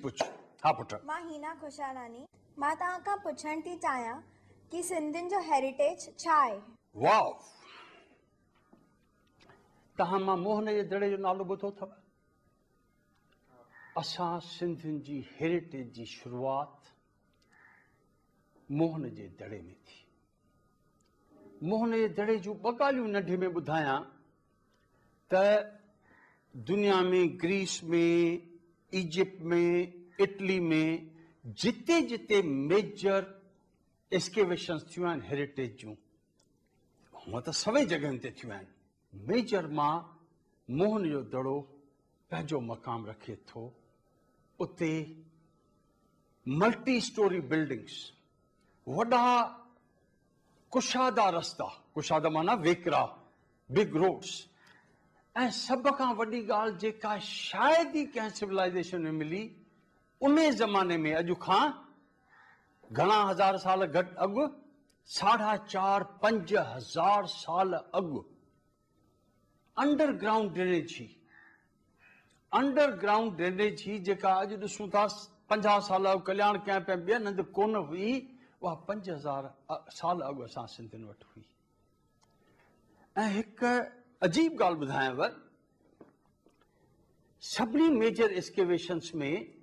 पुछ। हाँ पुट। मां हीना खुशालानी। मां तव्हां खां पुछण थी चाहियां कि सिंधियुनि जो हेरिटेज छा आहे? वाह, तहां मां मोहन जे दड़े जो नालो ॿुधो अथव? असां सिंधियुनि जी हेरिटेज जी शुरूआत मोहन जे दड़े में थी। मोहन जे दड़े जूं ॿ ॻाल्हियूं नंढे में ॿुधायां त दुनिया में, ग्रीस में, इजिप्ट में, इटली में, जिते जिते मेजर एक्सकेवेशन्स थियूं आहिनि हेरिटेज जूं, हूअं त सभई जॻहियुनि ते थियूं आहिनि, मेजर मां मोहन जो दड़ो पंहिंजो मक़ाम रखे थो। उते मल्टी स्टोरी बिल्डिंग्स, वॾा कुशादा रस्ता, कुशादा माना वेकरा, बिग रोड्स, ऐं सभ खां वॾी ॻाल्हि जेका शायदि ई कंहिं सिविलाइज़ेशन में मिली उन ज़माने में, अॼु खां घणा हज़ार साल घटि अॻु, 4,500-5,000 साल अॻु, अंडरग्राउंड ड्रेनेज ही जेका अॼु ॾिसूं था 50 साल अॻु कल्याण कयां पिया ॿियनि हंधि कोन हुई, उहा 5,000 साल अॻु असां सिंधियुनि वटि हुई। ऐं हिकु अजीब ॻाल्हि ॿुधायांव, सभिनी मेजर एक्सकेवेशन्स में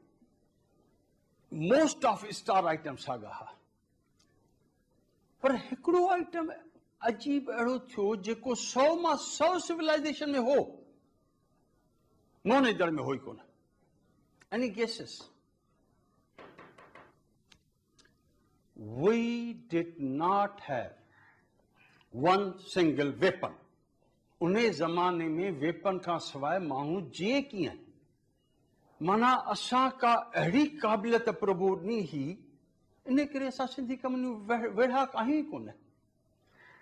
मोस्ट ऑफ स्टार आइटम साॻा हुआ, पर हिकिड़ो आइटम अजीब अहिड़ो थियो जेको 100 मां 100 सिविलाइज़ेशन में हो, मोहन जे दड़ में हो ई कोन। Any guesses? We did not have one single weapon. उन ज़माने में वेपन खां सवाइ माण्हू जीए कीअं, माना असां का अहिड़ी क़ाबिलियत प्रभु ॾिनी ही, इन करे असां सिंधी कम्युनिटी वेढ़ा आहियूं ई कोन।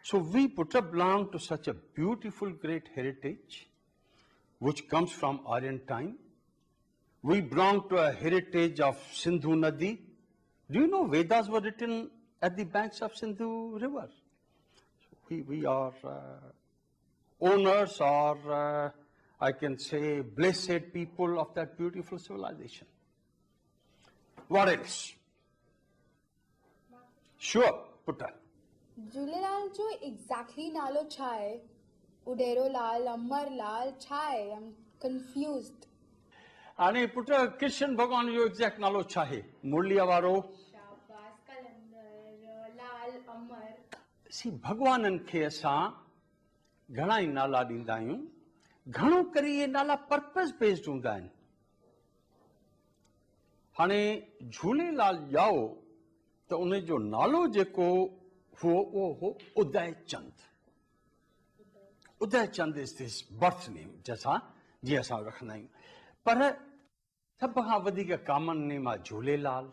So we belong to such a beautiful, great heritage which comes from Aryan time. We belong to a heritage of Sindhu Nadi. Do you know Vedas were written at the banks of Sindhu River? So we are owners, or I can say blessed people of that beautiful civilization. What else? Sure, Putta. Jhulelal जो exactly नालो छा आहे? उडेरो लाल, अमर लाल छा आहे? I am confused. हाणे पुट कृष्ण भगवान जो exact नालो छा आहे? मुरलीअ वारो शाबाश, कलंदर, लाल, अमर। सी भगवाननि खे असां घणा ई नाला ॾींदा आहियूं, घणो करे इहे नाला पर्पस बेस्ड हूंदा आहिनि। हाणे झूलेलाल ॼाओ त उन जो नालो जेको हुओ उहो हो उदय चंद। उदय चंद इज दिस बर्थ नेम जैसा जीअं असां रखंदा आहियूं, पर सभ खां वधीक कॉमन नेम आहे झूलेलाल।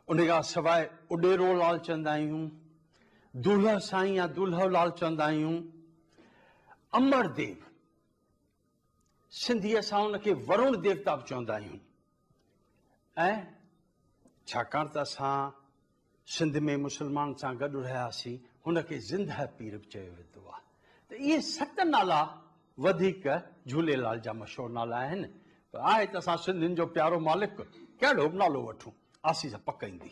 उन खां सवाइ उडेरो लाल चवंदा आहियूं, दुल्हा साईं या दुल्हो लाल चवंदा आहियूं, अमरदेव, सिंधी असां उनखे वरुण देवता बि चवंदा आहियूं। ऐं छाकाणि त असां सिंध में मुस्लमान सां गॾु रहियासीं, हुनखे ज़िंदह पीर बि चयो वेंदो आहे। त इहे 7 नाला वधीक झूलेलाल जा मशहूरु नाला आहिनि। पर आहे त असां सिंधियुनि जो प्यारो मालिक, कहिड़ो बि नालो वठूं, आसीस पक ईंदी।